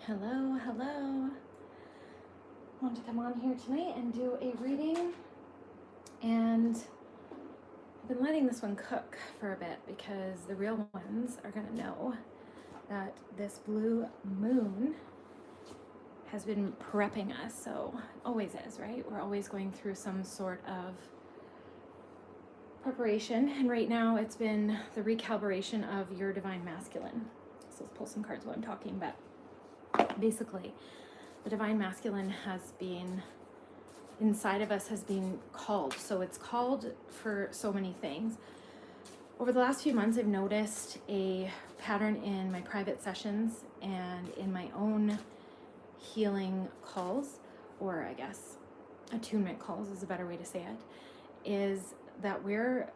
Hello, hello. I want to come on here tonight and do a reading, and I've been letting this one cook for a bit because the real ones are going to know that this blue moon has been prepping us. So it always is, right? We're always going through some sort of preparation, and right now it's been the recalibration of your divine masculine. So let's pull some cards while I'm talking, but basically the divine masculine has been inside of us, has been called. So it's called for so many things. Over the last few months, I've noticed a pattern in my private sessions and in my own healing calls, or I guess attunement calls is a better way to say it, is that we're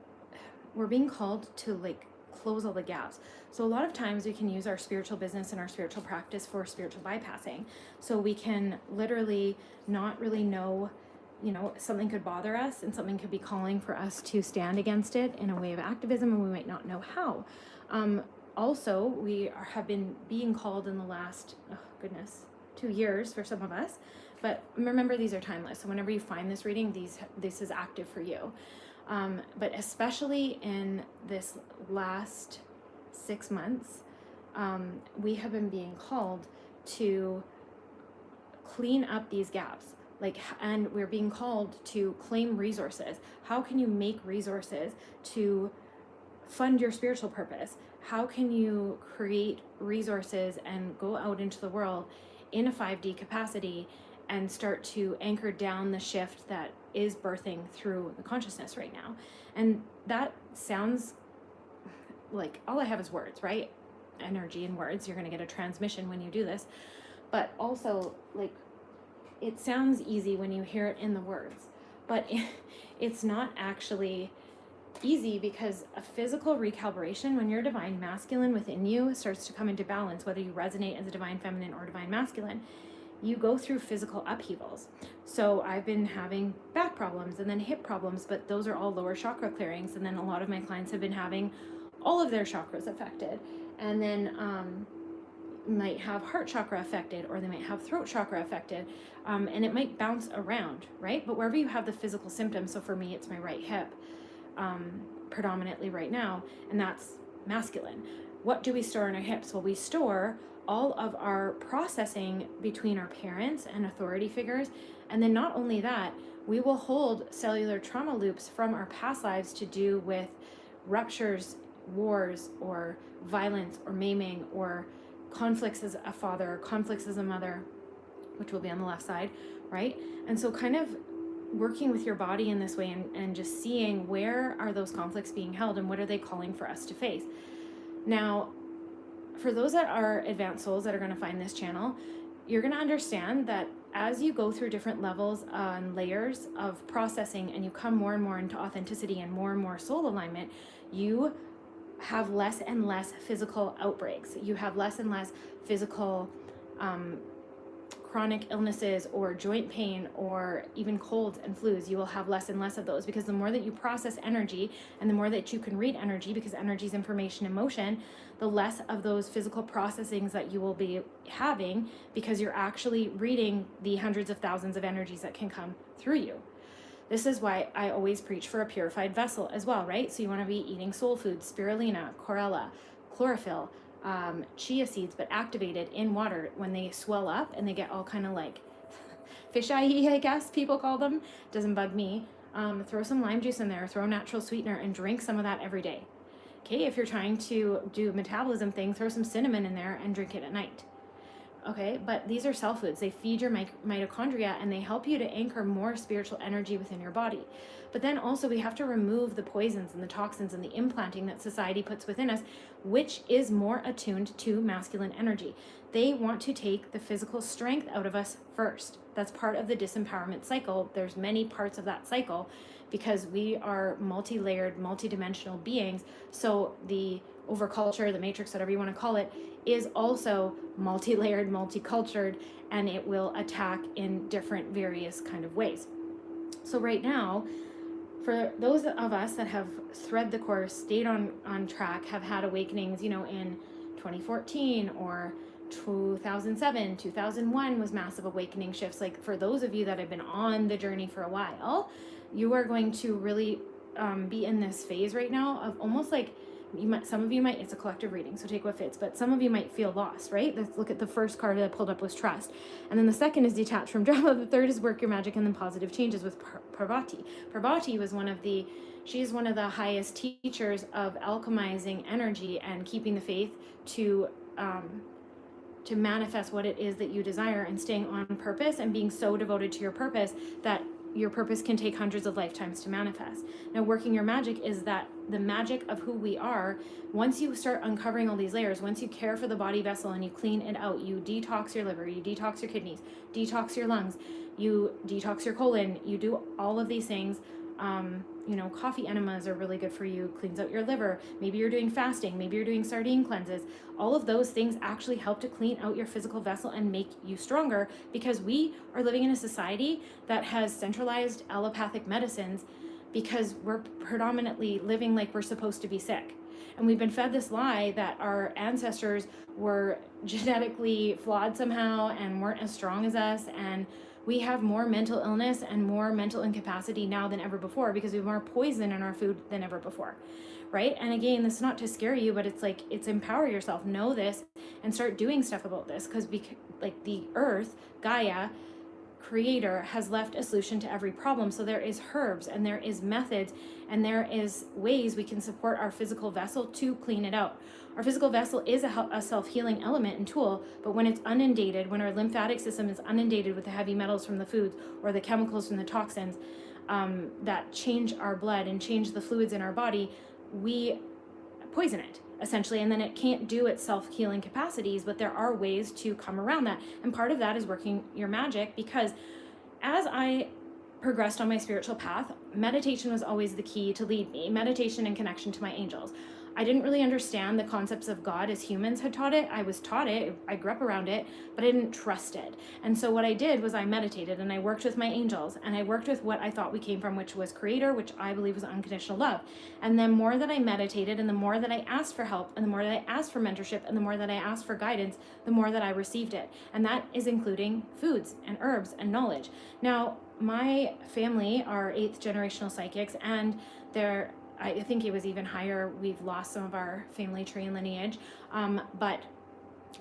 being called to like close all the gaps. So a lot of times we can use our spiritual business and our spiritual practice for spiritual bypassing. So we can literally not really know, something could bother us and something could be calling for us to stand against it in a way of activism, and we might not know how. Also, have been being called in the last, 2 years for some of us. But remember, these are timeless. So whenever you find this reading, this is active for you. But especially in this last 6 months, we have been being called to clean up these gaps. And we're being called to claim resources. How can you make resources to fund your spiritual purpose? How can you create resources and go out into the world in a 5D capacity and start to anchor down the shift that is birthing through the consciousness right now? And that sounds like all I have is words, right? Energy and words. You're going to get a transmission when you do this. But also, it sounds easy when you hear it in the words, but it's not actually easy, because a physical recalibration, when your divine masculine within you starts to come into balance, whether you resonate as a divine feminine or divine masculine, you go through physical upheavals. So I've been having back problems and then hip problems, but those are all lower chakra clearings. And then a lot of my clients have been having all of their chakras affected, and then might have heart chakra affected, or they might have throat chakra affected, and it might bounce around, right? But wherever you have the physical symptoms, so for me, it's my right hip, predominantly right now, and that's masculine. What do we store in our hips? Well, we store all of our processing between our parents and authority figures. And then not only that, we will hold cellular trauma loops from our past lives to do with ruptures, wars, or violence, or maiming, or conflicts as a father, or conflicts as a mother, which will be on the left side, right? And so kind of working with your body in this way, and just seeing where are those conflicts being held and what are they calling for us to face. Now, for those that are advanced souls that are going to find this channel, you're going to understand that as you go through different levels and layers of processing, and you come more and more into authenticity and more soul alignment, you have less and less physical outbreaks. You have less and less physical chronic illnesses or joint pain or even colds and flus. You will have less and less of those, because the more that you process energy and the more that you can read energy, because energy is information and motion, the less of those physical processings that you will be having, because you're actually reading the hundreds of thousands of energies that can come through you. This is why I always preach for a purified vessel as well, right? So you want to be eating soul foods, spirulina, chlorella, chlorophyll, chia seeds, but activated in water. When they swell up and they get all kind of like fish-eye, I guess people call them, doesn't bug me. Throw some lime juice in there, throw natural sweetener, and drink some of that every day. Okay, if you're trying to do a metabolism thing, throw some cinnamon in there and drink it at night. Okay, but these are cell foods. They feed your mitochondria, and they help you to anchor more spiritual energy within your body. But then also we have to remove the poisons and the toxins and the implanting that society puts within us, which is more attuned to masculine energy. They want to take the physical strength out of us first. That's part of the disempowerment cycle. There's many parts of that cycle, because we are multi-layered, multi-dimensional beings. So the overculture, the matrix, whatever you want to call it, is also multi-layered, multicultured, and it will attack in different various kind of ways. So right now, for those of us that have thread the course, stayed on track, have had awakenings, in 2014 or 2007, 2001 was massive awakening shifts. Like for those of you that have been on the journey for a while, you are going to really be in this phase right now of almost like some of you might, it's a collective reading, so take what fits, but some of you might feel lost, right? Let's look at the first card that I pulled up was trust. And then the second is detached from drama. The third is work your magic, and then positive changes with Parvati. Parvati was she's one of the highest teachers of alchemizing energy and keeping the faith to manifest what it is that you desire, and staying on purpose and being so devoted to your purpose that your purpose can take hundreds of lifetimes to manifest. Now, working your magic is that the magic of who we are. Once you start uncovering all these layers, once you care for the body vessel and you clean it out, you detox your liver, you detox your kidneys, detox your lungs, you detox your colon, you do all of these things. Coffee enemas are really good for you, cleans out your liver. Maybe you're doing fasting, maybe you're doing sardine cleanses. All of those things actually help to clean out your physical vessel and make you stronger, because we are living in a society that has centralized allopathic medicines because we're predominantly living like we're supposed to be sick. And we've been fed this lie that our ancestors were genetically flawed somehow and weren't as strong as us, and we have more mental illness and more mental incapacity now than ever before because we have more poison in our food than ever before, right? And again, this is not to scare you, but it's empower yourself. Know this and start doing stuff about this, because like the earth, Gaia, creator, has left a solution to every problem. So there is herbs and there is methods and there is ways we can support our physical vessel to clean it out. Our physical vessel is a self-healing element and tool, but when it's inundated, when our lymphatic system is inundated with the heavy metals from the foods or the chemicals from the toxins that change our blood and change the fluids in our body, we poison it essentially, and then it can't do its self-healing capacities. But there are ways to come around that, and part of that is working your magic, because as I progressed on my spiritual path, meditation was always the key to lead me. Meditation and connection to my angels. I didn't really understand the concepts of God as humans had taught it. I was taught it, I grew up around it, but I didn't trust it. And so what I did was I meditated and I worked with my angels, and I worked with what I thought we came from, which was creator, which I believe was unconditional love. And the more that I meditated and the more that I asked for help and the more that I asked for mentorship and the more that I asked for guidance, the more that I received it. And that is including foods and herbs and knowledge. Now, my family are 8th generational psychics, and I think it was even higher. We've lost some of our family tree and lineage, but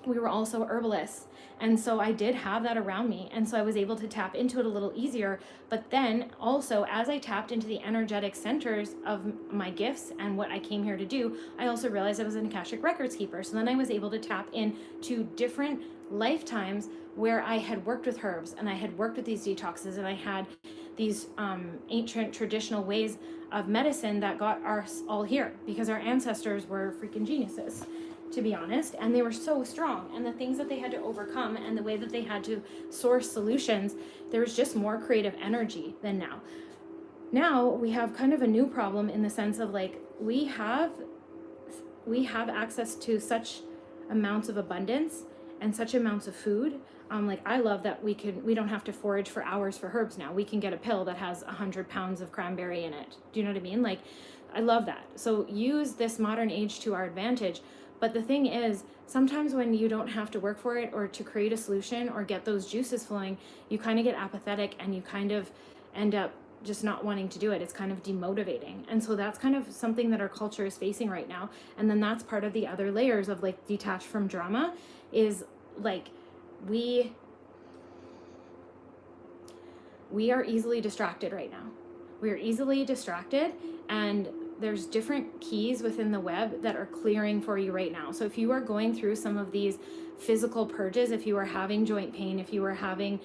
we were also herbalists. And so I did have that around me. And so I was able to tap into it a little easier. But then also, as I tapped into the energetic centers of my gifts and what I came here to do, I also realized I was an Akashic Records keeper. So then I was able to tap into different lifetimes where I had worked with herbs and I had worked with these detoxes, and I had these ancient traditional ways of medicine that got us all here, because our ancestors were freaking geniuses, to be honest, and they were so strong, and the things that they had to overcome and the way that they had to source solutions, there was just more creative energy than now. Now we have kind of a new problem in the sense of like we have access to such amounts of abundance and such amounts of food. Like I love that we don't have to forage for hours for herbs now. We can get a pill that has 100 pounds of cranberry in it. Do you know what I mean? Like, I love that. So use this modern age to our advantage. But the thing is, sometimes when you don't have to work for it or to create a solution or get those juices flowing, you kind of get apathetic and you kind of end up just not wanting to do it. It's kind of demotivating. And so that's kind of something that our culture is facing right now. And then that's part of the other layers of like detached from drama is like, we are easily distracted right now. We are easily distracted, and there's different keys within the web that are clearing for you right now. So if you are going through some of these physical purges, if you are having joint pain, if you are having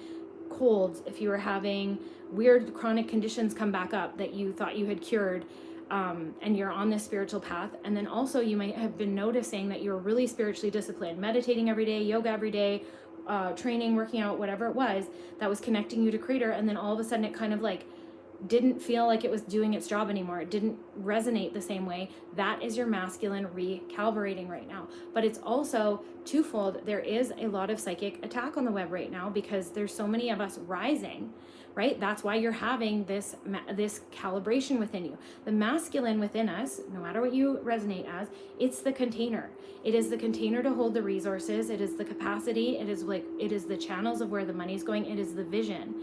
colds, if you are having weird chronic conditions come back up that you thought you had cured, and you're on this spiritual path, and then also you might have been noticing that you're really spiritually disciplined, meditating every day, yoga every day, training, working out, whatever it was that was connecting you to creator, and then all of a sudden it kind of like didn't feel like it was doing its job anymore. It didn't resonate the same way. That is your masculine recalibrating right now. But it's also twofold. There is a lot of psychic attack on the web right now because there's so many of us rising, right? That's why you're having this calibration within you. The masculine within us, no matter what you resonate as, it's the container. It is the container to hold the resources. It is the capacity. It is the channels of where the money's going. It is the vision.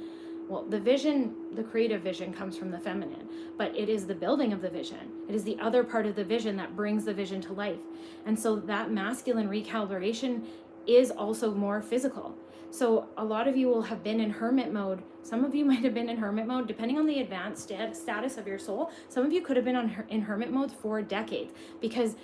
Well, the vision, the creative vision comes from the feminine, but it is the building of the vision. It is the other part of the vision that brings the vision to life. And so that masculine recalibration is also more physical. So a lot of you will have been in hermit mode. Some of you might have been in hermit mode, depending on the advanced status of your soul. Some of you could have been in hermit mode for decades, because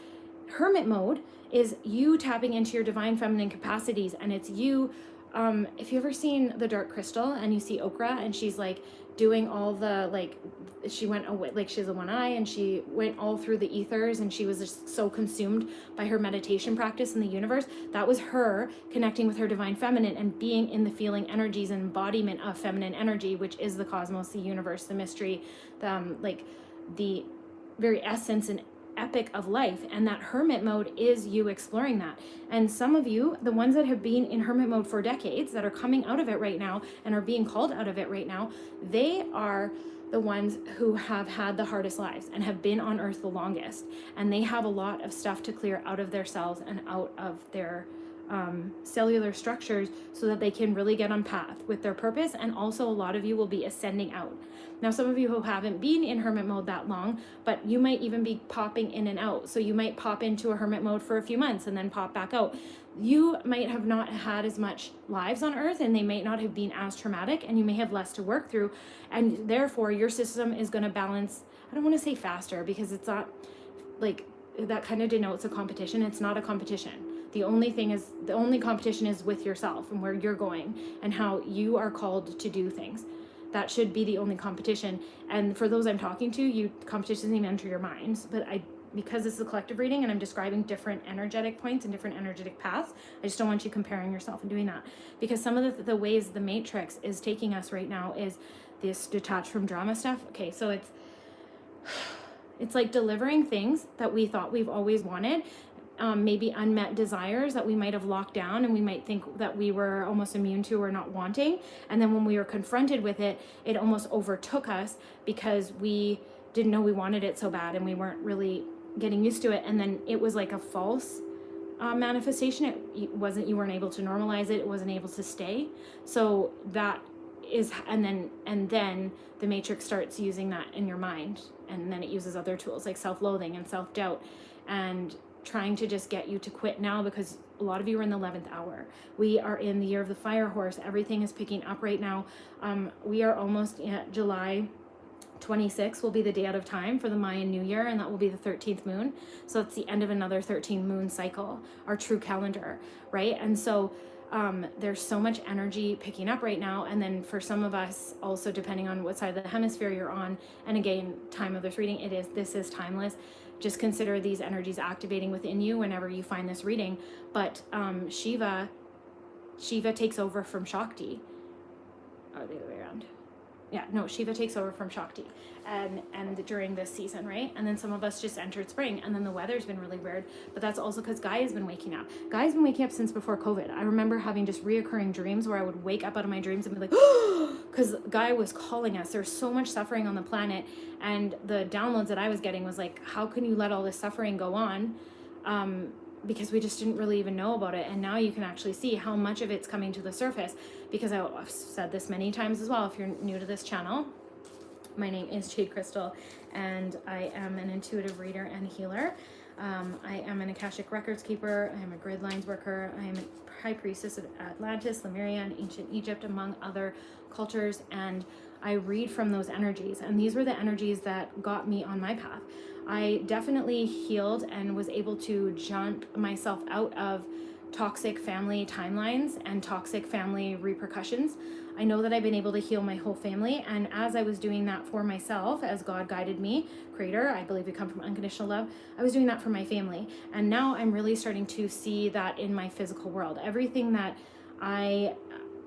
hermit mode is you tapping into your divine feminine capacities, and it's you. If you ever seen The Dark Crystal and you see Okra and she's like doing all the, like, she went away, like she has a one eye and she went all through the ethers and she was just so consumed by her meditation practice in the universe. That was her connecting with her divine feminine and being in the feeling energies and embodiment of feminine energy, which is the cosmos, the universe, the mystery, like the very essence and epic of life. And that hermit mode is you exploring that. And some of you, the ones that have been in hermit mode for decades, that are coming out of it right now and are being called out of it right now, they are the ones who have had the hardest lives and have been on earth the longest, and they have a lot of stuff to clear out of their cells and out of their cellular structures so that they can really get on path with their purpose. And also a lot of you will be ascending out. Now, some of you who haven't been in hermit mode that long, but you might even be popping in and out. So you might pop into a hermit mode for a few months and then pop back out. You might have not had as much lives on earth, and they might not have been as traumatic, and you may have less to work through. And therefore your system is going to balance, I don't want to say faster, because it's not like, that kind of denotes a competition. It's not a competition. The only competition is with yourself and where you're going and how you are called to do things. That should be the only competition. And for those I'm talking to, competition doesn't even enter your minds. But because this is a collective reading and I'm describing different energetic points and different energetic paths, I just don't want you comparing yourself and doing that. Because some of the ways the matrix is taking us right now is this detached from drama stuff. Okay, so it's like delivering things that we thought we've always wanted. Maybe unmet desires that we might have locked down and we might think that we were almost immune to or not wanting. And then when we were confronted with it, it almost overtook us because we didn't know we wanted it so bad and we weren't really getting used to it. And then it was like a false manifestation. You weren't able to normalize it. It wasn't able to stay. So that is, and then the matrix starts using that in your mind. And then it uses other tools like self-loathing and self-doubt and trying to just get you to quit now, because a lot of you are in the 11th hour. We are in the year of the fire horse. Everything is picking up right now. We are almost at July 26th will be the day out of time for the Mayan New Year, and that will be the 13th moon. So it's the end of another 13 moon cycle, our true calendar, right? And so there's so much energy picking up right now. And then for some of us also, depending on what side of the hemisphere you're on, and again, time of this reading, this is timeless. Just consider these energies activating within you whenever you find this reading. But Shiva takes over from Shakti. Oh, the other way around. Yeah, no, Shiva takes over from Shakti and during this season, right? And then some of us just entered spring, and then the weather's been really weird, but that's also because Gaia has been waking up. Gaia's been waking up since before COVID. I remember having just reoccurring dreams where I would wake up out of my dreams and be like, oh, because Gaia was calling us. There's so much suffering on the planet, and the downloads that I was getting was like, how can you let all this suffering go on? Because we just didn't really even know about it. And now you can actually see how much of it's coming to the surface, because I've said this many times as well. If you're new to this channel, my name is Jaydecrystal, and I am an intuitive reader and healer. I am an Akashic Records keeper. I am a grid lines worker. I am a high priestess of Atlantis, Lemuria, and ancient Egypt, among other cultures. And I read from those energies. And these were the energies that got me on my path. I definitely healed and was able to jump myself out of toxic family timelines and toxic family repercussions. I know that I've been able to heal my whole family, and as I was doing that for myself, as God guided me, creator, I believe we come from unconditional love, I was doing that for my family. And now I'm really starting to see that in my physical world. Everything that I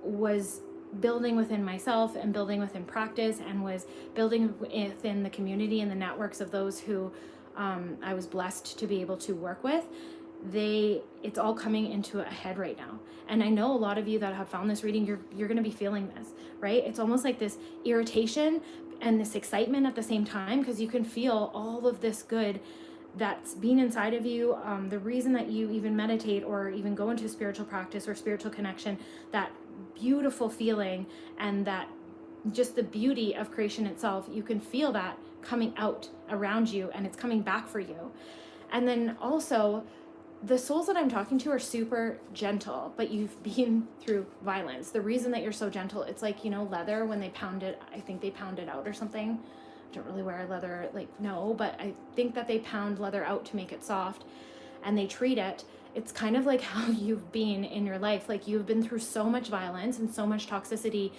was building within myself and building within practice, and was building within the community and the networks of those who I was blessed to be able to work with, it's all coming into a head right now. And I know a lot of you that have found this reading, you're going to be feeling this, right? It's almost like this irritation and this excitement at the same time, because you can feel all of this good that's been inside of you. The reason that you even meditate or even go into spiritual practice or spiritual connection, that beautiful feeling and that just the beauty of creation itself, you can feel that coming out around you, and it's coming back for you. And then also, the souls that I'm talking to are super gentle, but you've been through violence. The reason that you're so gentle, it's like, leather, when they pound it, I think they pound it out or something. I don't really wear leather, no, but I think that they pound leather out to make it soft, and they treat it. It's kind of like how you've been in your life. Like, you've been through so much violence and so much toxicity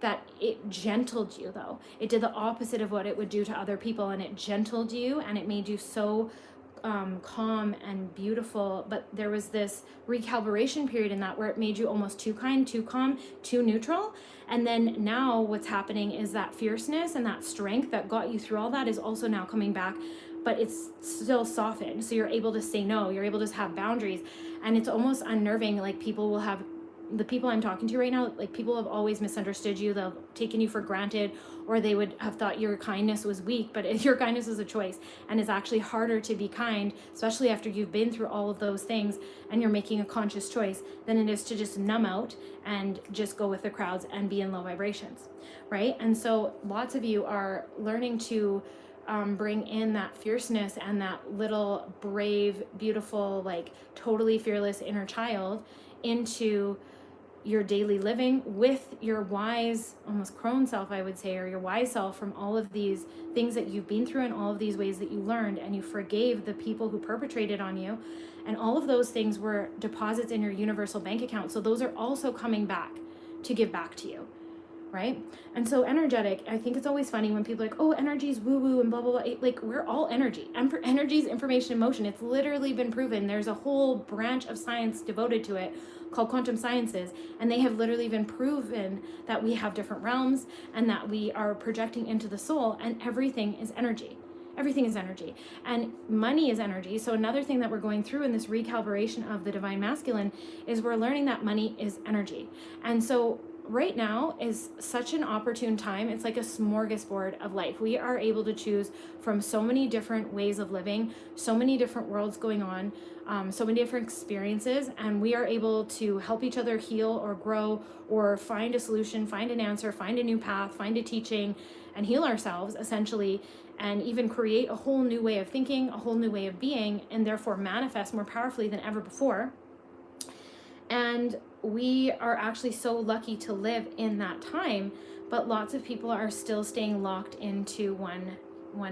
that it gentled you, though. It did the opposite of what it would do to other people, and it gentled you, and it made you so calm and beautiful. But there was this recalibration period in that where it made you almost too kind, too calm, too neutral. And then now what's happening is that fierceness and that strength that got you through all that is also now coming back, but it's still softened. So you're able to say no, you're able to have boundaries, and it's almost unnerving. Like, people will have, the people I'm talking to right now, like, people have always misunderstood you. They've taken you for granted, or they would have thought your kindness was weak, but your kindness is a choice. And it's actually harder to be kind, especially after you've been through all of those things and you're making a conscious choice, than it is to just numb out and just go with the crowds and be in low vibrations, right? And so lots of you are learning to bring in that fierceness and that little brave, beautiful, like totally fearless inner child into your daily living with your wise, almost crone self, I would say, or your wise self, from all of these things that you've been through and all of these ways that you learned, and you forgave the people who perpetrated on you. And all of those things were deposits in your universal bank account. So those are also coming back to give back to you, right? And so energetic, I think it's always funny when people are like, oh, energy's woo-woo and blah, blah, blah. Like, we're all energy. Energy's information in motion. It's literally been proven. There's a whole branch of science devoted to it called quantum sciences, and they have literally been proven that we have different realms and that we are projecting into the soul, and everything is energy. Everything is energy, and money is energy. So another thing that we're going through in this recalibration of the divine masculine is we're learning that money is energy. And so right now is such an opportune time. It's like a smorgasbord of life. We are able to choose from so many different ways of living, so many different worlds going on, so many different experiences, and we are able to help each other heal or grow or find a solution, find an answer, find a new path, find a teaching, and heal ourselves essentially, and even create a whole new way of thinking, a whole new way of being, and therefore manifest more powerfully than ever before. And we are actually so lucky to live in that time, but lots of people are still staying locked into one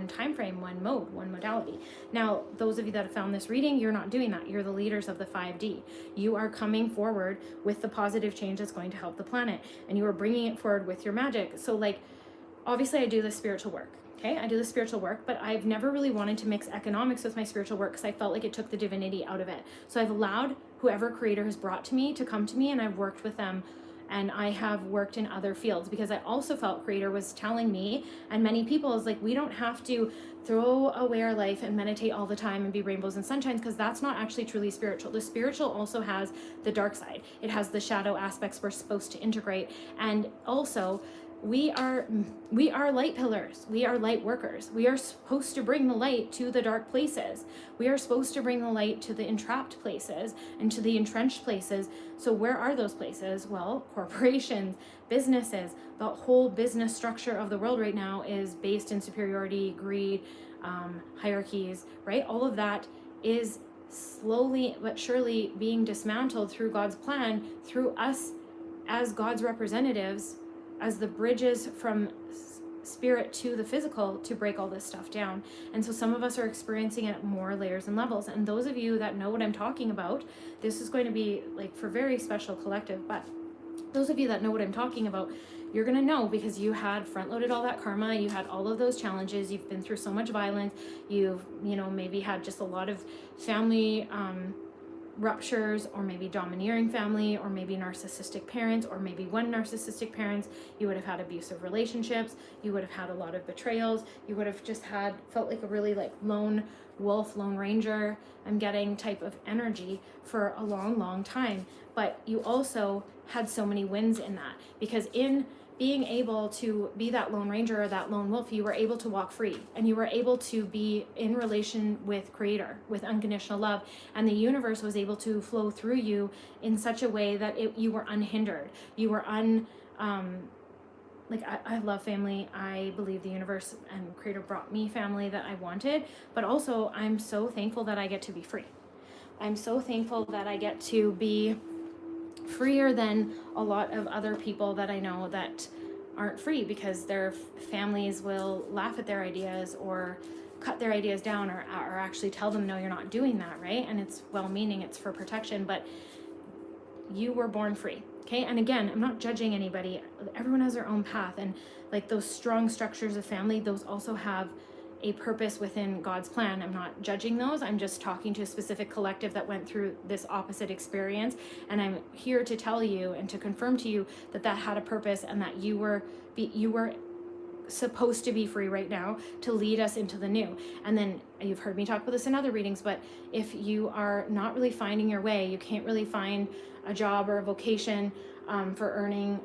time frame, one mode, one modality. Now, those of you that have found this reading, you're not doing that. You're the leaders of the 5D. You are coming forward with the positive change that's going to help the planet, and you are bringing it forward with your magic. So, like, obviously I do the spiritual work. Okay, I do the spiritual work, but I've never really wanted to mix economics with my spiritual work because I felt like it took the divinity out of it. So I've allowed whoever creator has brought to me to come to me, and I've worked with them, and I have worked in other fields because I also felt creator was telling me, and many people, is like, we don't have to throw away our life and meditate all the time and be rainbows and sunshines, because that's not actually truly spiritual. The spiritual also has the dark side. It has the shadow aspects we're supposed to integrate, and also we are light pillars. We are light workers. We are supposed to bring the light to the dark places. We are supposed to bring the light to the entrapped places and to the entrenched places. So where are those places? Well, corporations, businesses, the whole business structure of the world right now is based in superiority, greed, hierarchies, right? All of that is slowly but surely being dismantled through God's plan, through us as God's representatives, as the bridges from spirit to the physical to break all this stuff down. And so some of us are experiencing it at more layers and levels. And those of you that know what I'm talking about, this is going to be like for very special collective, but those of you that know what I'm talking about, you're going to know because you had front-loaded all that karma, you had all of those challenges, you've been through so much violence, you've, maybe had just a lot of family ruptures, or maybe domineering family, or maybe narcissistic parents, or maybe one narcissistic parents. You would have had abusive relationships. You would have had a lot of betrayals. You would have just felt like a really like lone wolf, lone ranger, I'm getting type of energy for a long, long time. But you also had so many wins in that, because in being able to be that lone ranger or that lone wolf, you were able to walk free, and you were able to be in relation with Creator, with unconditional love, and the universe was able to flow through you in such a way that you were unhindered. You were like I love family. I believe the universe and Creator brought me family that I wanted, but also I'm so thankful that I get to be free. I'm so thankful that I get to be freer than a lot of other people that I know that aren't free, because their families will laugh at their ideas or cut their ideas down, or actually tell them, no, you're not doing that, right? And it's well-meaning, it's for protection, but you were born free. Okay. And again, I'm not judging anybody. Everyone has their own path, and like those strong structures of family, those also have a purpose within God's plan. I'm not judging those. I'm just talking to a specific collective that went through this opposite experience. And I'm here to tell you and to confirm to you that that had a purpose, and that you were supposed to be free right now to lead us into the new. And then you've heard me talk about this in other readings, but if you are not really finding your way, you can't really find a job or a vocation for earning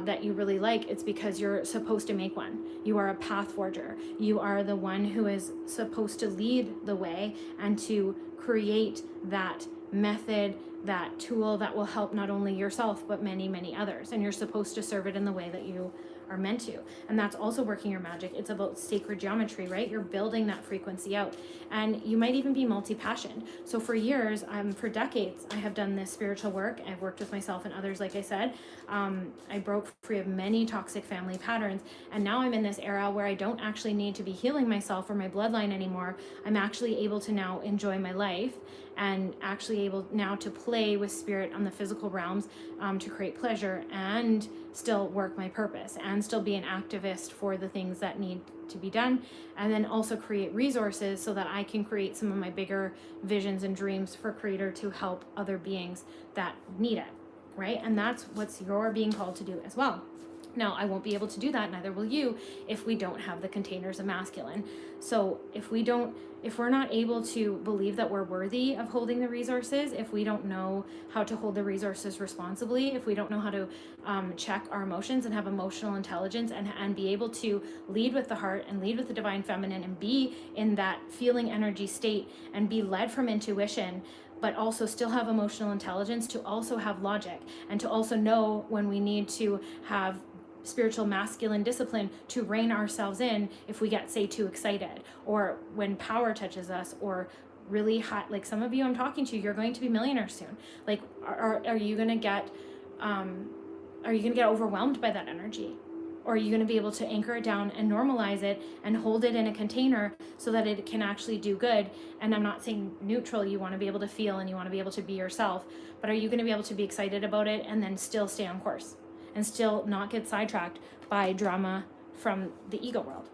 that you really like, it's because you're supposed to make one. You are a path forger. You are the one who is supposed to lead the way and to create that method, that tool that will help not only yourself, but many, many others. And you're supposed to serve it in the way that you are meant to. And that's also working your magic. It's about sacred geometry, right? You're building that frequency out, and you might even be multi-passioned. So for years, for decades, I have done this spiritual work. I've worked with myself and others, like I said. I broke free of many toxic family patterns, and now I'm in this era where I don't actually need to be healing myself or my bloodline anymore. I'm actually able to now enjoy my life, and actually able now to play with spirit on the physical realms, to create pleasure and still work my purpose, and still be an activist for the things that need to be done, and then also create resources so that I can create some of my bigger visions and dreams for Creator to help other beings that need it, right? And that's what you're being called to do as well. Now, I won't be able to do that, neither will you, if we don't have the containers of masculine. So if we're not able to believe that we're worthy of holding the resources, if we don't know how to hold the resources responsibly, if we don't know how to check our emotions and have emotional intelligence, and be able to lead with the heart and lead with the divine feminine, and be in that feeling energy state and be led from intuition, but also still have emotional intelligence, to also have logic, and to also know when we need to have spiritual masculine discipline to rein ourselves in if we get, say, too excited, or when power touches us, or really hot, like some of you I'm talking to, you're going to be millionaires soon. Like, are you gonna get overwhelmed by that energy? Or are you going to be able to anchor it down and normalize it and hold it in a container so that it can actually do good? And I'm not saying neutral, you want to be able to feel and you want to be able to be yourself, but are you going to be able to be excited about it and then still stay on course and still not get sidetracked by drama from the ego world,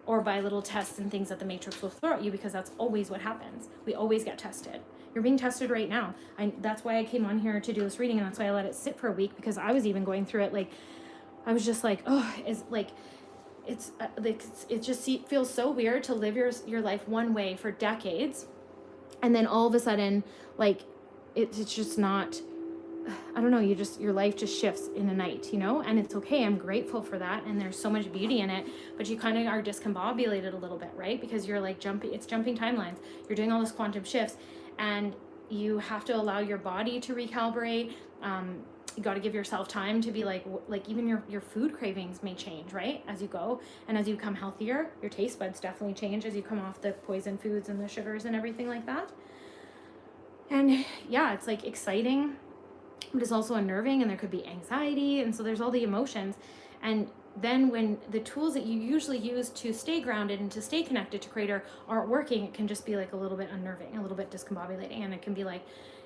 or by little tests and things that the matrix will throw at you? Because that's always what happens. We always get tested. You're being tested right now. That's why I came on here to do this reading, and that's why I let it sit for a week, because I was even going through it. Like, I was just like, oh, it just feels so weird to live your life one way for decades, and then all of a sudden, like, it's just not, I don't know, your life just shifts in a night, and it's okay. I'm grateful for that, and there's so much beauty in it, but you kind of are discombobulated a little bit, right? Because you're like jumping timelines. You're doing all those quantum shifts, and you have to allow your body to recalibrate. You got to give yourself time to be like even your food cravings may change, right? As you go, and as you become healthier, your taste buds definitely change as you come off the poison foods and the sugars and everything like that. And yeah, it's like exciting, but it's also unnerving, and there could be anxiety, and so there's all the emotions. And then when the tools that you usually use to stay grounded and to stay connected to Creator aren't working, it can just be like a little bit unnerving, a little bit discombobulating, and it can be like,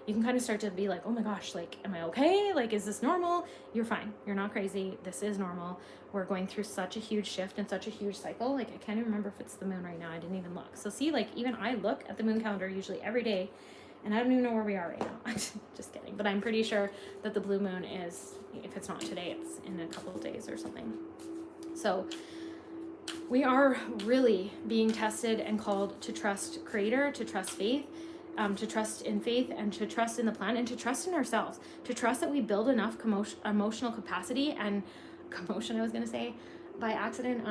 you can kind of start to be like, oh my gosh, like, am I okay? Like, is this normal? You're fine. You're not crazy. This is normal. We're going through such a huge shift and such a huge cycle. Like, I can't even remember if it's the moon right now. I didn't even look. So see, like, even I look at the moon calendar usually every day And I don't even know where we are right now. Just kidding. But I'm pretty sure that the blue moon is, if it's not today, it's in a couple of days or something. So we are really being tested and called to trust Creator, to trust faith, to trust in faith, and to trust in the plan, and to trust in ourselves, to trust that we build enough emotional capacity and commotion, I was going to say by accident,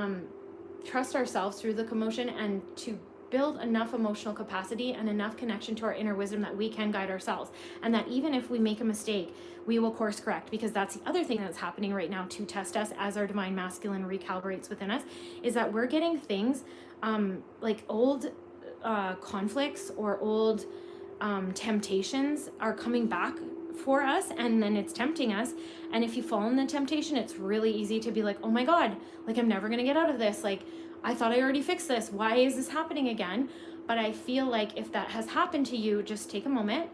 trust ourselves through the commotion, and to build enough emotional capacity and enough connection to our inner wisdom that we can guide ourselves. And that even if we make a mistake, we will course correct, because that's the other thing that's happening right now to test us as our divine masculine recalibrates within us, is that we're getting things like old conflicts or old temptations are coming back for us, and then it's tempting us. And if you fall in the temptation, it's really easy to be like, oh my God, like I'm never gonna get out of this. Like, I thought I already fixed this. Why is this happening again? But I feel like if that has happened to you, just take a moment,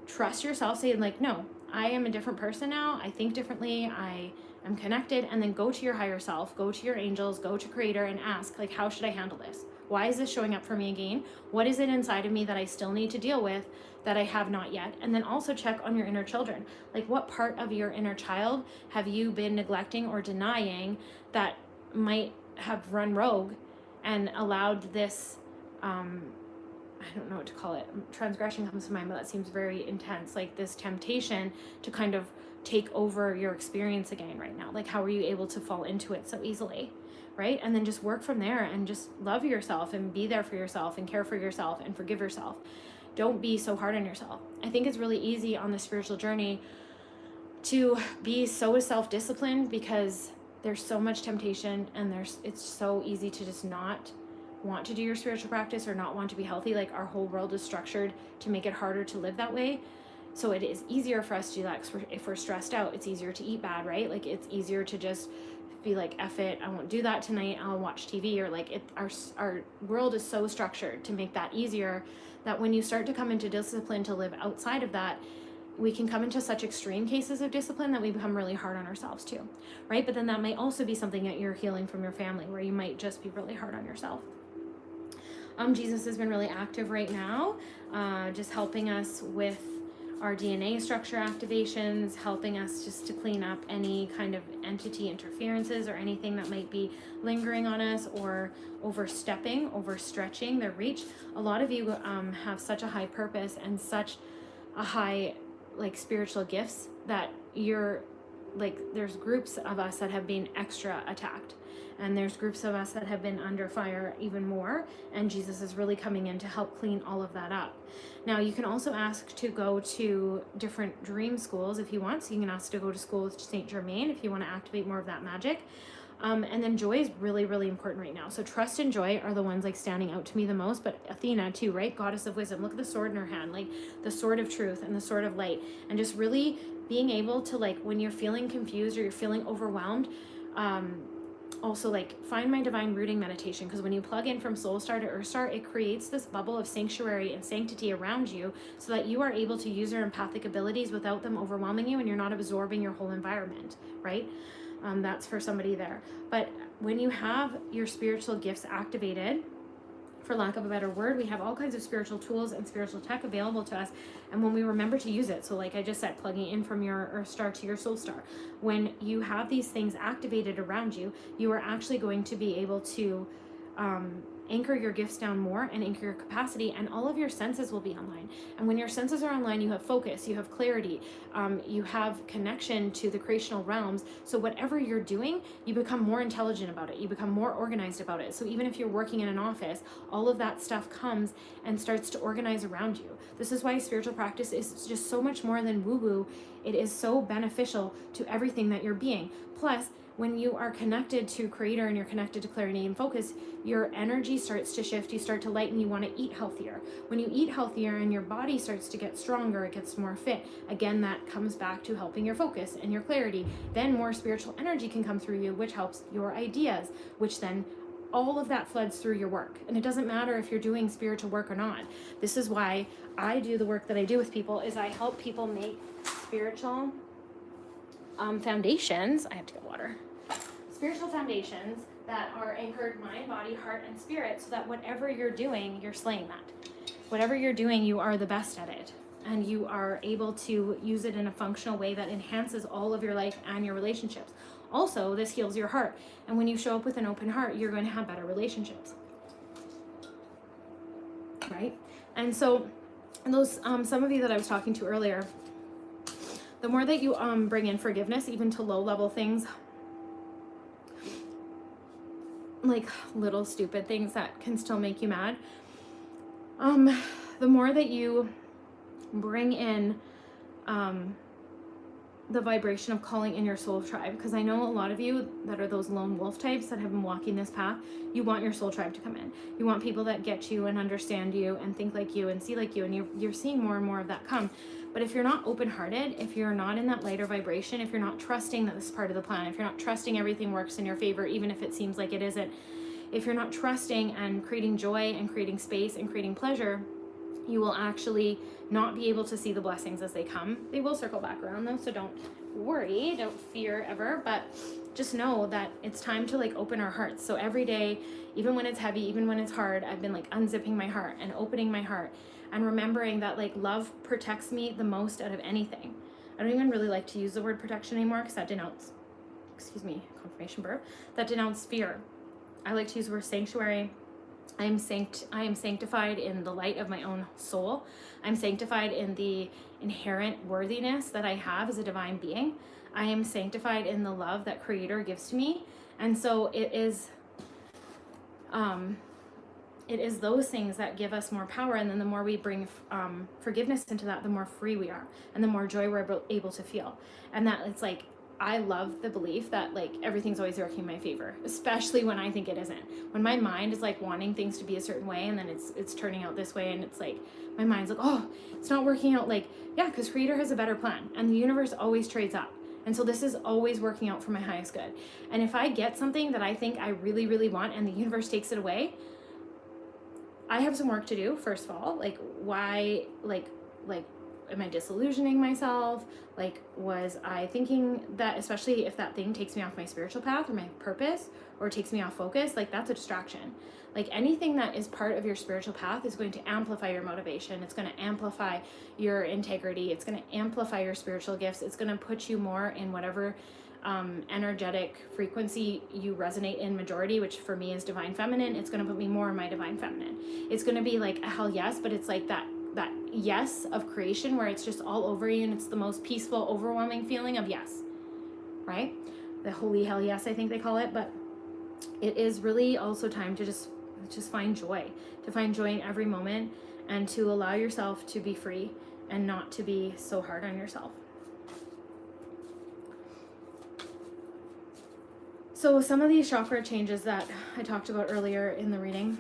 trust yourself, say like, no, I am a different person now. I think differently. I am connected. And then go to your higher self, go to your angels, go to Creator and ask, like, how should I handle this? Why is this showing up for me again? What is it inside of me that I still need to deal with that I have not yet? And then also check on your inner children. Like, what part of your inner child have you been neglecting or denying that might have run rogue and allowed this, I don't know what to call it. Transgression comes to mind, but that seems very intense. Like this temptation to kind of take over your experience again right now. Like, how are you able to fall into it so easily? Right? And then just work from there and just love yourself and be there for yourself and care for yourself and forgive yourself. Don't be so hard on yourself. I think it's really easy on the spiritual journey to be so self-disciplined because there's so much temptation, and it's so easy to just not want to do your spiritual practice or not want to be healthy. Like, our whole world is structured to make it harder to live that way. So it is easier for us to do that, because if we're stressed out, it's easier to eat bad, right? Like, it's easier to just be like, F it, I won't do that tonight, I'll watch TV. Or like, our world is so structured to make that easier, that when you start to come into discipline to live outside of that, we can come into such extreme cases of discipline that we become really hard on ourselves too, right? But then that might also be something that you're healing from your family, where you might just be really hard on yourself. Jesus has been really active right now, just helping us with our DNA structure activations, helping us just to clean up any kind of entity interferences or anything that might be lingering on us or overstretching their reach. A lot of you have such a high purpose and such a high like spiritual gifts that you're like, there's groups of us that have been extra attacked, and there's groups of us that have been under fire even more, and Jesus is really coming in to help clean all of that up. Now, you can also ask to go to different dream schools if you want. So you can ask to go to school with Saint Germain if you want to activate more of that magic. And then joy is really, really important right now. So trust and joy are the ones like standing out to me the most, but Athena too, right? Goddess of wisdom. Look at the sword in her hand, like the sword of truth and the sword of light. And just really being able to, like, when you're feeling confused or you're feeling overwhelmed, also like find my divine rooting meditation, because when you plug in from soul star to earth star, it creates this bubble of sanctuary and sanctity around you so that you are able to use your empathic abilities without them overwhelming you, and you're not absorbing your whole environment, right? That's for somebody there. But when you have your spiritual gifts activated, for lack of a better word, we have all kinds of spiritual tools and spiritual tech available to us. And when we remember to use it, so like I just said, plugging in from your earth star to your soul star, when you have these things activated around you, you are actually going to be able to anchor your gifts down more and anchor your capacity, and all of your senses will be online. And when your senses are online, you have focus, you have clarity, you have connection to the creational realms. So whatever you're doing, you become more intelligent about it, you become more organized about it. So even if you're working in an office, all of that stuff comes and starts to organize around you. This is why spiritual practice is just so much more than woo-woo. It is so beneficial to everything that you're being. Plus, when you are connected to Creator and you're connected to clarity and focus, your energy starts to shift, you start to lighten, you want to eat healthier. When you eat healthier and your body starts to get stronger, it gets more fit. Again, that comes back to helping your focus and your clarity. Then more spiritual energy can come through you, which helps your ideas, which then all of that floods through your work. And it doesn't matter if you're doing spiritual work or not. This is why I do the work that I do with people, is I help people make spiritual foundations. I have to get water. Spiritual foundations that are anchored mind, body, heart, and spirit, so that whatever you're doing, you're slaying that. whatever you're doing, you are the best at it. And you are able to use it in a functional way that enhances all of your life and your relationships. Also, this heals your heart. And when you show up with an open heart, you're going to have better relationships. Right? And so those, some of you that I was talking to earlier, the more that you bring in forgiveness, even to low level things, like little stupid things that can still make you mad, the more that you bring in the vibration of calling in your soul tribe, because I know a lot of you that are those lone wolf types that have been walking this path, you want your soul tribe to come in. You want people that get you and understand you and think like you and see like you, and you're seeing more and more of that come. But if you're not open-hearted, if you're not in that lighter vibration, if you're not trusting that this is part of the plan, if you're not trusting everything works in your favor, even if it seems like it isn't, if you're not trusting and creating joy and creating space and creating pleasure, you will actually not be able to see the blessings as they come. They will circle back around though, so don't worry, don't fear ever, but just know that it's time to like open our hearts. So every day, even when it's heavy, even when it's hard, I've been like unzipping my heart and opening my heart and remembering that like love protects me the most out of anything. I don't even really like to use the word protection anymore because that denotes, confirmation burp, that denotes fear. I like to use the word sanctuary. I am sanctified in the light of my own soul. I'm sanctified in the inherent worthiness that I have as a divine being. I am sanctified in the love that Creator gives to me. And so it is those things that give us more power. And then the more we bring forgiveness into that, the more free we are and the more joy we're able to feel. And that it's like, I love the belief that like everything's always working in my favor, especially when I think it isn't. When my mind is like wanting things to be a certain way and then it's turning out this way, and it's like my mind's like, oh, it's not working out. Like, yeah, because Creator has a better plan and the universe always trades up. And so this is always working out for my highest good. And if I get something that I think I really, really want and the universe takes it away, I have some work to do, first of all. Like, why, like, am I disillusioning myself? Like, was I thinking that, especially if that thing takes me off my spiritual path or my purpose, or takes me off focus, like that's a distraction. Like anything that is part of your spiritual path is going to amplify your motivation. It's going to amplify your integrity. It's going to amplify your spiritual gifts. It's going to put you more in whatever energetic frequency you resonate in majority, which for me is divine feminine. It's going to put me more in my divine feminine. It's going to be like a hell yes, but it's like that yes of creation where it's just all over you and it's the most peaceful, overwhelming feeling of yes, right? The holy hell yes, I think they call it. But it is really also time to just find joy, to find joy in every moment and to allow yourself to be free and not to be so hard on yourself. So some of these chakra changes that I talked about earlier in the reading,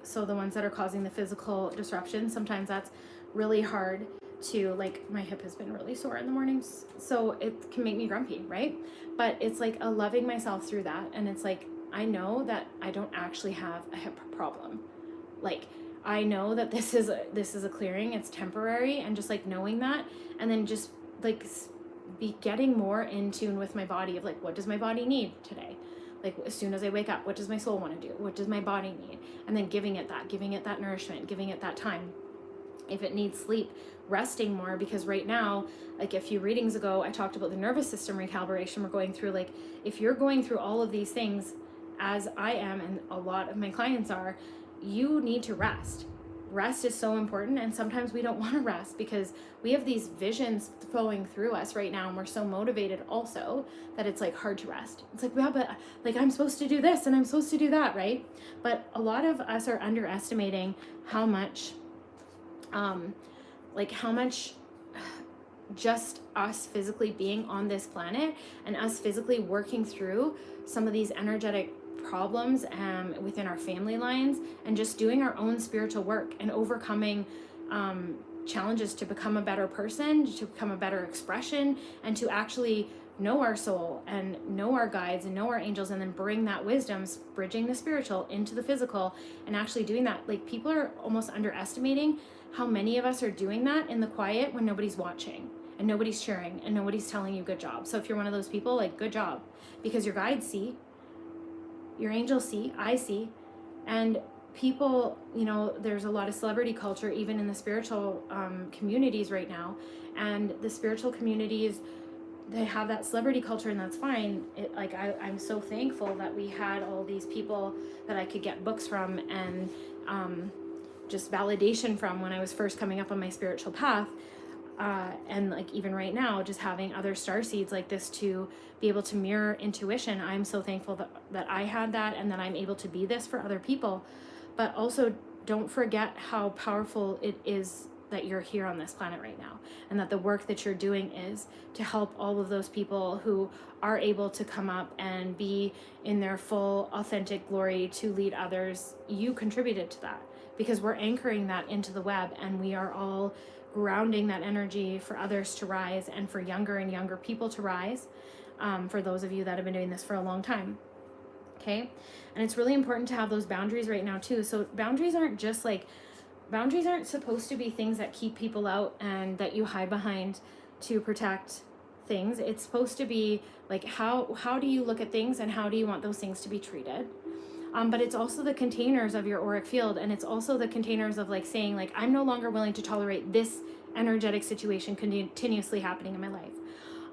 so the ones that are causing the physical disruption, sometimes that's really hard to, like, my hip has been really sore in the mornings, so it can make me grumpy, right? But it's like a loving myself through that, and it's like, I know that I don't actually have a hip problem. Like, I know that this is a clearing, it's temporary, and just like knowing that, and then just like be getting more in tune with my body of like, what does my body need today? Like, as soon as I wake up, what does my soul want to do? What does my body need? And then giving it that nourishment, giving it that time. If it needs sleep, resting more, because right now, like a few readings ago, I talked about the nervous system recalibration we're going through. Like, if you're going through all of these things, as I am and a lot of my clients are, you need to rest. Rest is so important, and sometimes we don't want to rest because we have these visions flowing through us right now, and we're so motivated also that it's like hard to rest. It's like, yeah, but like I'm supposed to do this and I'm supposed to do that, right? But a lot of us are underestimating how much just us physically being on this planet and us physically working through some of these energetic problems within our family lines, and just doing our own spiritual work and overcoming challenges to become a better person, to become a better expression, and to actually know our soul and know our guides and know our angels, and then bring that wisdom, bridging the spiritual into the physical, and actually doing that. Like, people are almost underestimating how many of us are doing that in the quiet when nobody's watching and nobody's cheering and nobody's telling you good job. So if you're one of those people, like, good job, because your guides see, your angels see, I see, and people, you know, there's a lot of celebrity culture even in the spiritual communities right now, and the spiritual communities, they have that celebrity culture, and that's fine. Like I'm so thankful that we had all these people that I could get books from and just validation from when I was first coming up on my spiritual path. And like even right now, just having other starseeds like this to be able to mirror intuition, I'm so thankful that I had that, and that I'm able to be this for other people. But also, don't forget how powerful it is that you're here on this planet right now, and that the work that you're doing is to help all of those people who are able to come up and be in their full authentic glory to lead others. You contributed to that, because we're anchoring that into the web, and we are all grounding that energy for others to rise, and for younger and younger people to rise, for those of you that have been doing this for a long time. Okay, and it's really important to have those boundaries right now too. So boundaries aren't supposed to be things that keep people out and that you hide behind to protect things. It's supposed to be like, how do you look at things, and how do you want those things to be treated? But it's also the containers of your auric field, and it's also the containers of like saying, like, I'm no longer willing to tolerate this energetic situation continuously happening in my life.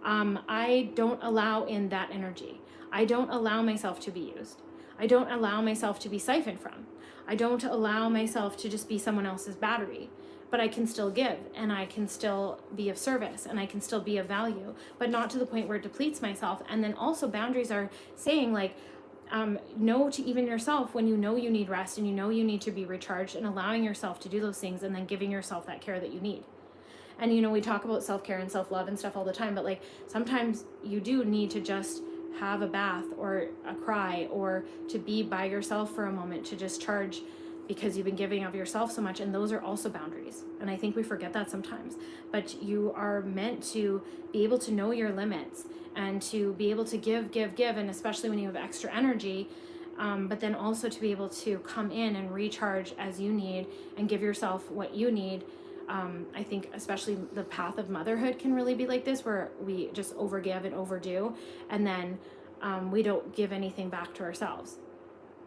I don't allow in that energy. I don't allow myself to be used. I don't allow myself to be siphoned from. I don't allow myself to just be someone else's battery. But I can still give, and I can still be of service, and I can still be of value, but not to the point where it depletes myself. And then also boundaries are saying like, no to even yourself when you know you need rest, and you know you need to be recharged, and allowing yourself to do those things, and then giving yourself that care that you need. And you know, we talk about self-care and self-love and stuff all the time, but like sometimes you do need to just have a bath or a cry, or to be by yourself for a moment to just charge, because you've been giving of yourself so much. And those are also boundaries, and I think we forget that sometimes. But you are meant to be able to know your limits, and to be able to give, and especially when you have extra energy, but then also to be able to come in and recharge as you need, and give yourself what you need. I think especially the path of motherhood can really be like this, where we just overgive and overdo, and then we don't give anything back to ourselves,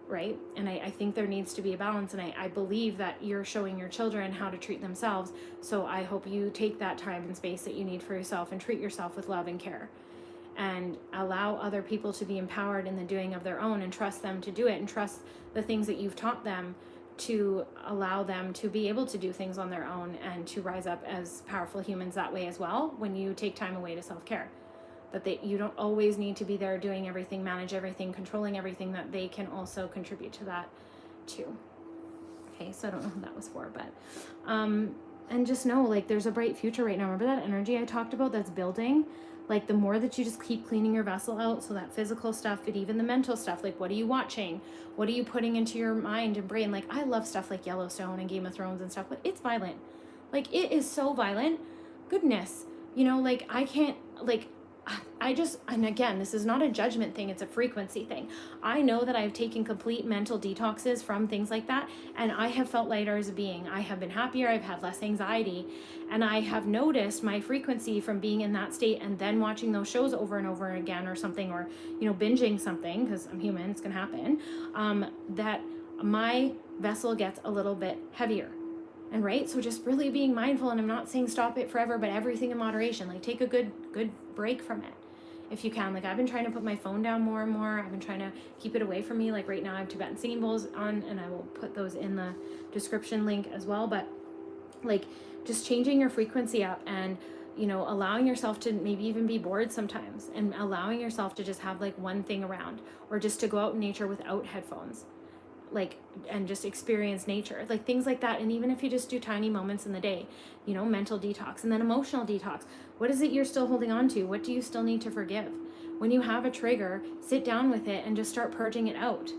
right? And I think there needs to be a balance, and I believe that you're showing your children how to treat themselves. So I hope you take that time and space that you need for yourself, and treat yourself with love and care, and allow other people to be empowered in the doing of their own, and trust them to do it, and trust the things that you've taught them, to allow them to be able to do things on their own, and to rise up as powerful humans that way as well, when you take time away to self-care. That you don't always need to be there doing everything, manage everything, controlling everything, that they can also contribute to that too. Okay, so I don't know who that was for, but and just know, like, there's a bright future right now. Remember that energy I talked about that's building? Like, the more that you just keep cleaning your vessel out, so that physical stuff, but even the mental stuff, like, what are you watching? What are you putting into your mind and brain? Like, I love stuff like Yellowstone and Game of Thrones and stuff, but it's violent. Like, it is so violent. Goodness. You know, like, I can't, like, and again, this is not a judgment thing, it's a frequency thing. I know that I've taken complete mental detoxes from things like that, and I have felt lighter as a being. I have been happier, I've had less anxiety, and I have noticed my frequency from being in that state and then watching those shows over and over again or something, or, you know, binging something, because I'm human, it's gonna happen, that my vessel gets a little bit heavier. And right, so just really being mindful, and I'm not saying stop it forever, but everything in moderation. Like, take a good break from it if you can. Like, I've been trying to put my phone down more and more. I've been trying to keep it away from me. Like, right now I have Tibetan singing bowls on, and I will put those in the description link as well. But like, just changing your frequency up, and, you know, allowing yourself to maybe even be bored sometimes, and allowing yourself to just have like one thing around, or just to go out in nature without headphones, like, and just experience nature, like things like that. And even if you just do tiny moments in the day, you know, mental detox, and then emotional detox. What is it you're still holding on to? What do you still need to forgive? When you have a trigger, sit down with it and just start purging it out.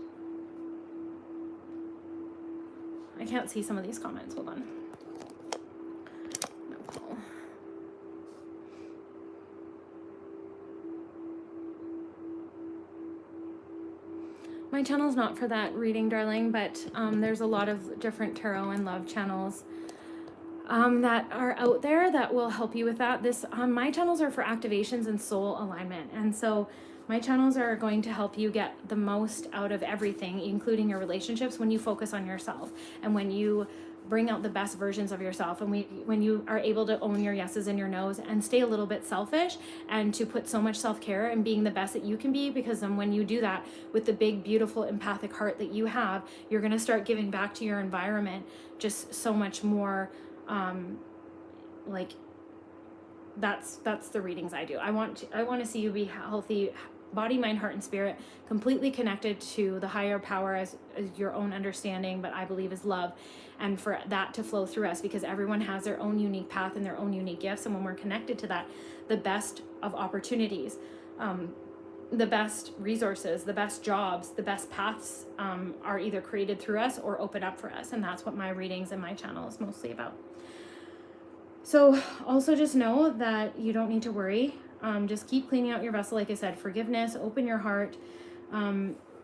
I can't see some of these comments. Hold on. My channel's not for that reading, darling, but there's a lot of different tarot and love channels. that are out there that will help you with that. This my channels are for activations and soul alignment, and so my channels are going to help you get the most out of everything, including your relationships, when you focus on yourself and when you bring out the best versions of yourself, and when you are able to own your yeses and your nos and stay a little bit selfish, and to put so much self-care and being the best that you can be, because then when you do that with the big, beautiful, empathic heart that you have, you're going to start giving back to your environment just so much more. Like that's the readings I do. I want to see you be healthy, body, mind, heart, and spirit, completely connected to the higher power as your own understanding, but I believe is love, and for that to flow through us, because everyone has their own unique path and their own unique gifts, and when we're connected to that, the best of opportunities, the best resources, the best jobs, the best paths are either created through us or open up for us, and that's what my readings and my channel is mostly about. So also just know that you don't need to worry. Just keep cleaning out your vessel. Like I said, forgiveness, open your heart.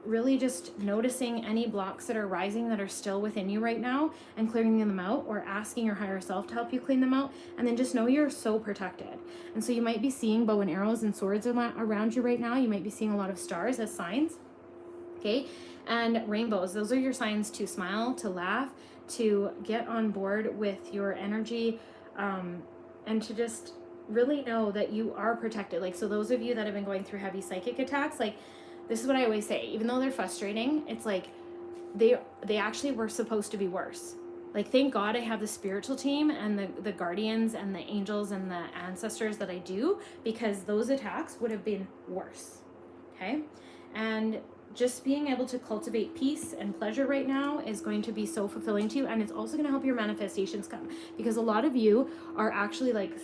Really just noticing any blocks that are rising that are still within you right now and clearing them out, or asking your higher self to help you clean them out. And then just know you're so protected. And so you might be seeing bow and arrows and swords around you right now. You might be seeing a lot of stars as signs. Okay. And rainbows. Those are your signs to smile, to laugh, to get on board with your energy, and to just really know that you are protected. Like, so those of you that have been going through heavy psychic attacks, like, this is what I always say, even though they're frustrating, it's like they actually were supposed to be worse. Like, thank God I have the spiritual team and the guardians and the angels and the ancestors that I do, because those attacks would have been worse. Okay. And just being able to cultivate peace and pleasure right now is going to be so fulfilling to you. And it's also going to help your manifestations come, because a lot of you are actually like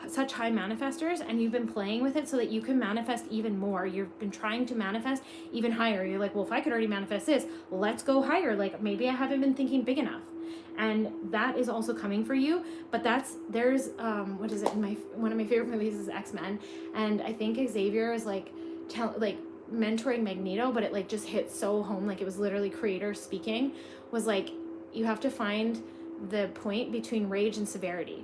such high manifestors, and you've been playing with it so that you can manifest even more. You've been trying to manifest even higher. You're like, well, if I could already manifest this, let's go higher. Like, maybe I haven't been thinking big enough. And that is also coming for you. But there's what is it, one of my favorite movies is X-Men, and I think Xavier is like mentoring Magneto, but it like just hit so home. Like, it was literally creator speaking, was like, you have to find the point between rage and severity,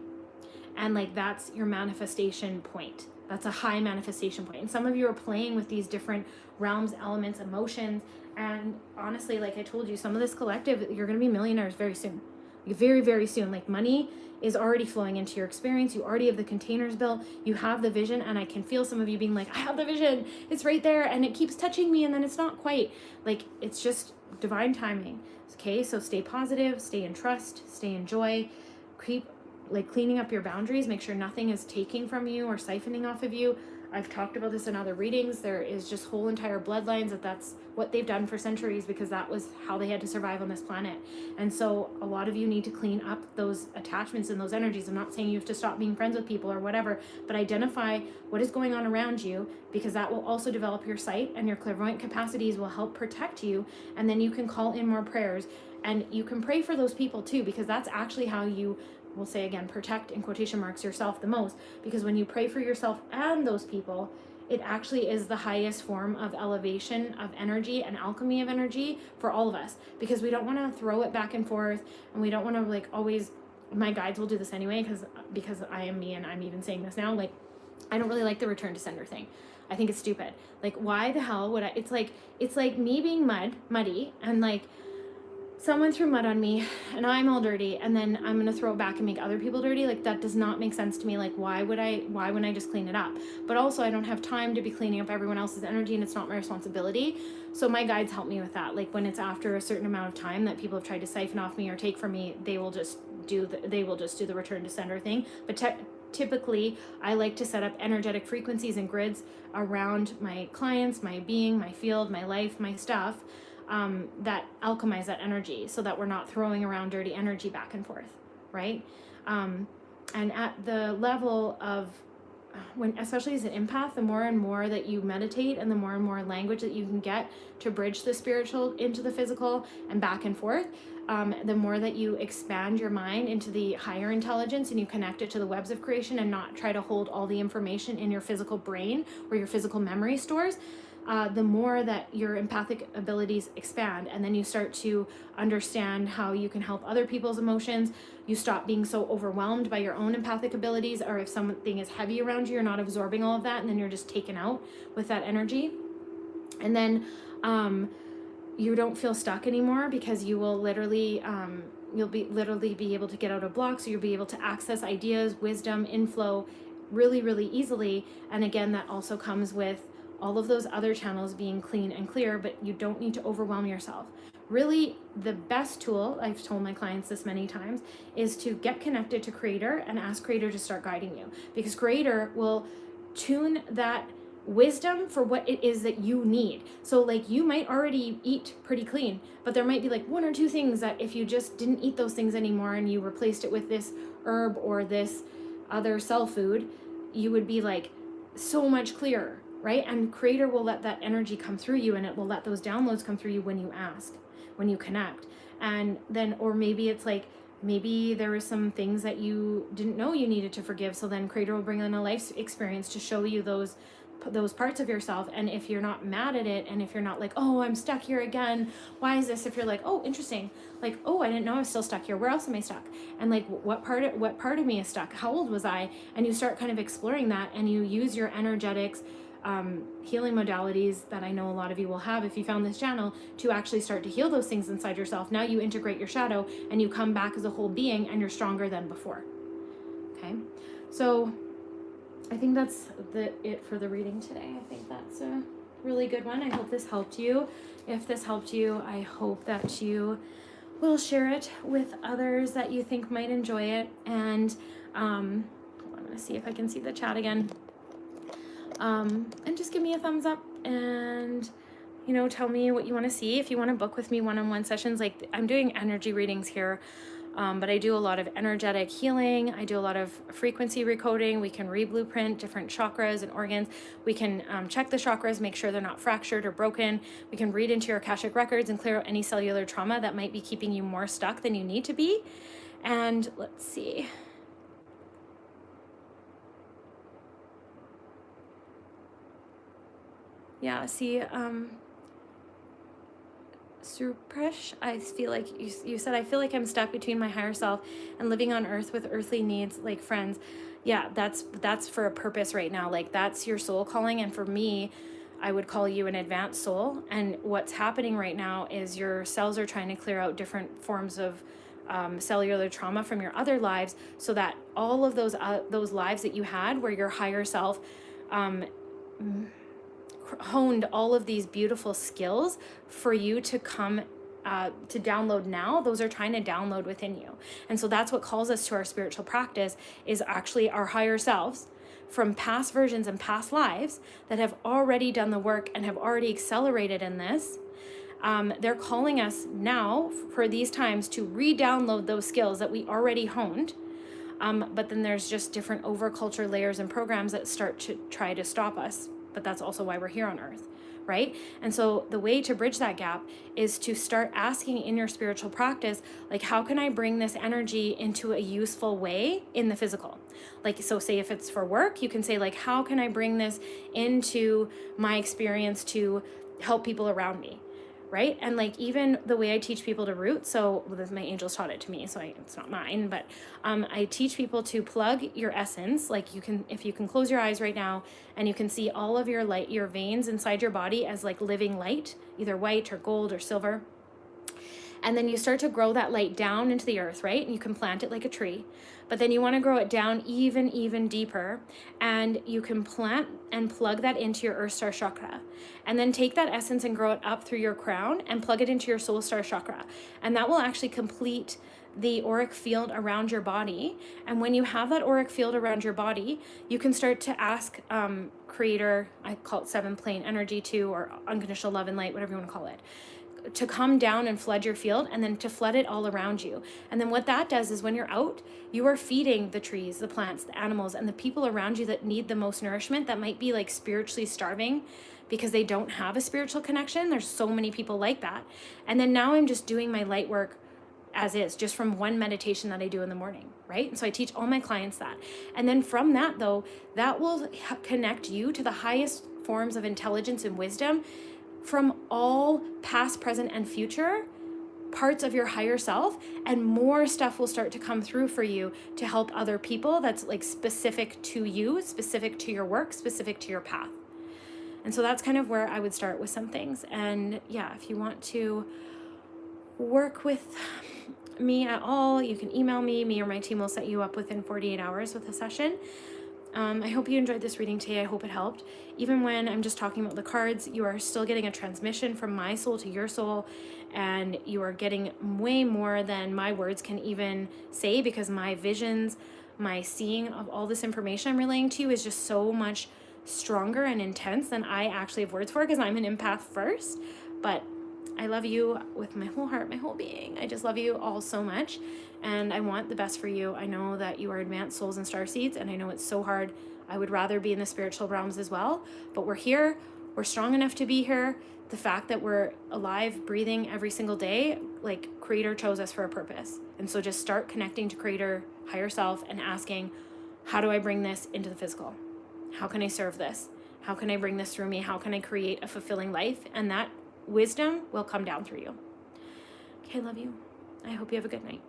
and like that's your manifestation point. That's a high manifestation point. And some of you are playing with these different realms, elements, emotions, and honestly, like I told you, some of this collective, you're going to be millionaires very soon. Very, very soon. Like, money is already flowing into your experience. You already have the containers built. You have the vision, and I can feel some of you being like, I have the vision. It's right there, and it keeps touching me, and then it's not quite. Like, it's just divine timing. Okay, so stay positive, stay in trust, stay in joy, keep like cleaning up your boundaries. Make sure nothing is taking from you or siphoning off of you. I've talked about this in other readings. There is just whole entire bloodlines that's what they've done for centuries, because that was how they had to survive on this planet. And so a lot of you need to clean up those attachments and those energies. I'm not saying you have to stop being friends with people or whatever, but identify what is going on around you, because that will also develop your sight, and your clairvoyant capacities will help protect you. And then you can call in more prayers, and you can pray for those people too, because that's actually how you, we'll say again, protect in quotation marks yourself the most, because when you pray for yourself and those people, it actually is the highest form of elevation of energy and alchemy of energy for all of us, because we don't want to throw it back and forth, and we don't want to like always, my guides will do this anyway, because I am me, and I'm even saying this now, like, I don't really like the return to sender thing. I think it's stupid. Like, why the hell would it's like me being muddy, and like someone threw mud on me and I'm all dirty, and then I'm going to throw it back and make other people dirty. Like, that does not make sense to me. Like, why wouldn't I just clean it up? But also, I don't have time to be cleaning up everyone else's energy, and it's not my responsibility. So my guides help me with that. Like, when it's after a certain amount of time that people have tried to siphon off me or take from me, they will just do the return to sender thing. But typically, I like to set up energetic frequencies and grids around my clients, my being, my field, my life, my stuff, that alchemize that energy, so that we're not throwing around dirty energy back and forth, right? And at the level of when, especially as an empath, the more and more that you meditate, and the more and more language that you can get to bridge the spiritual into the physical and back and forth, the more that you expand your mind into the higher intelligence, and you connect it to the webs of creation, and not try to hold all the information in your physical brain or your physical memory stores, the more that your empathic abilities expand, and then you start to understand how you can help other people's emotions. You stop being so overwhelmed by your own empathic abilities, or if something is heavy around you, you're not absorbing all of that, and then you're just taken out with that energy. And then you don't feel stuck anymore, because you will literally you'll be able to get out of blocks. So you'll be able to access ideas, wisdom, inflow really, really easily. And again, that also comes with all of those other channels being clean and clear, but you don't need to overwhelm yourself. Really, the best tool, I've told my clients this many times, is to get connected to Creator and ask Creator to start guiding you, because Creator will tune that wisdom for what it is that you need. So like, you might already eat pretty clean, but there might be like 1 or 2 things that if you just didn't eat those things anymore and you replaced it with this herb or this other cell food, you would be like so much clearer, right? And Creator will let that energy come through you, and it will let those downloads come through you when you ask, when you connect. And then, or maybe it's like, maybe there were some things that you didn't know you needed to forgive. So then Creator will bring in a life experience to show you those parts of yourself. And if you're not mad at it, and if you're not like, oh, I'm stuck here again, why is this? If you're like, oh, interesting, like, oh, I didn't know I was still stuck here, where else am I stuck? And like, what part of me is stuck? How old was I? And you start kind of exploring that, and you use your energetics, healing modalities that I know a lot of you will have if you found this channel, to actually start to heal those things inside yourself. Now you integrate your shadow, and you come back as a whole being, and you're stronger than before. Okay, so I think that's it for the reading today. I think that's a really good one. I hope this helped you. If this helped you, I hope that you will share it with others that you think might enjoy it. And I'm going to see if I can see the chat again. And just give me a thumbs up, and tell me what you want to see. If you want to book with me one-on-one sessions, like I'm doing energy readings here, but I do a lot of energetic healing. I do a lot of frequency recoding. We can re-blueprint different chakras and organs. We can check the chakras, make sure they're not fractured or broken. We can read into your Akashic records and clear out any cellular trauma that might be keeping you more stuck than you need to be. And let's see. Yeah, see, Supresh, I feel like you said, I feel like I'm stuck between my higher self and living on earth with earthly needs like friends. Yeah, that's for a purpose right now. Like, that's your soul calling. And for me, I would call you an advanced soul. And what's happening right now is your cells are trying to clear out different forms of cellular trauma from your other lives, so that all of those lives that you had where your higher self honed all of these beautiful skills for you to come to download now, those are trying to download within you. And so that's what calls us to our spiritual practice, is actually our higher selves from past versions and past lives that have already done the work and have already accelerated in this. They're calling us now for these times to re-download those skills that we already honed. But then there's just different overculture layers and programs that start to try to stop us. But that's also why we're here on earth, right? And so the way to bridge that gap is to start asking in your spiritual practice, like, how can I bring this energy into a useful way in the physical? Like, so say if it's for work, you can say, like, how can I bring this into my experience to help people around me? Right? And like, even the way I teach people to root, so my angels taught it to me, so it's not mine, but I teach people to plug your essence. Like, if you can close your eyes right now, and you can see all of your light, your veins inside your body as like living light, either white or gold or silver. And then you start to grow that light down into the earth, right? And you can plant it like a tree, but then you want to grow it down even deeper. And you can plant and plug that into your earth star chakra, and then take that essence and grow it up through your crown and plug it into your soul star chakra. And that will actually complete the auric field around your body. And when you have that auric field around your body, you can start to ask Creator, I call it 7 plane energy too, or unconditional love and light, whatever you want to call it, to come down and flood your field, and then to flood it all around you. And then what that does is, when you're out, you are feeding the trees, the plants, the animals, and the people around you that need the most nourishment, that might be like spiritually starving because they don't have a spiritual connection. There's so many people like that. And then now I'm just doing my light work as is, just from one meditation that I do in the morning, right? And so I teach all my clients that. And then from that, though, that will connect you to the highest forms of intelligence and wisdom from all past, present, and future parts of your higher self, and more stuff will start to come through for you to help other people that's like specific to you, specific to your work, specific to your path. And so that's kind of where I would start with some things. And yeah, if you want to work with me at all, you can email me. Me or my team will set you up within 48 hours with a session. I hope you enjoyed this reading today. I hope it helped. Even when I'm just talking about the cards, you are still getting a transmission from my soul to your soul, and you are getting way more than my words can even say, because my visions, my seeing of all this information I'm relaying to you is just so much stronger and intense than I actually have words for, because I'm an empath first. But I love you with my whole heart, my whole being. I just love you all so much, and I want the best for you. I know that you are advanced souls and starseeds, and I know it's so hard. I would rather be in the spiritual realms as well, but we're here. We're strong enough to be here. The fact that we're alive, breathing every single day, like Creator chose us for a purpose. And so just start connecting to Creator, higher self, and asking, how do I bring this into the physical? How can I serve this? How can I bring this through me? How can I create a fulfilling life? And that wisdom will come down through you. Okay, I love you. I hope you have a good night.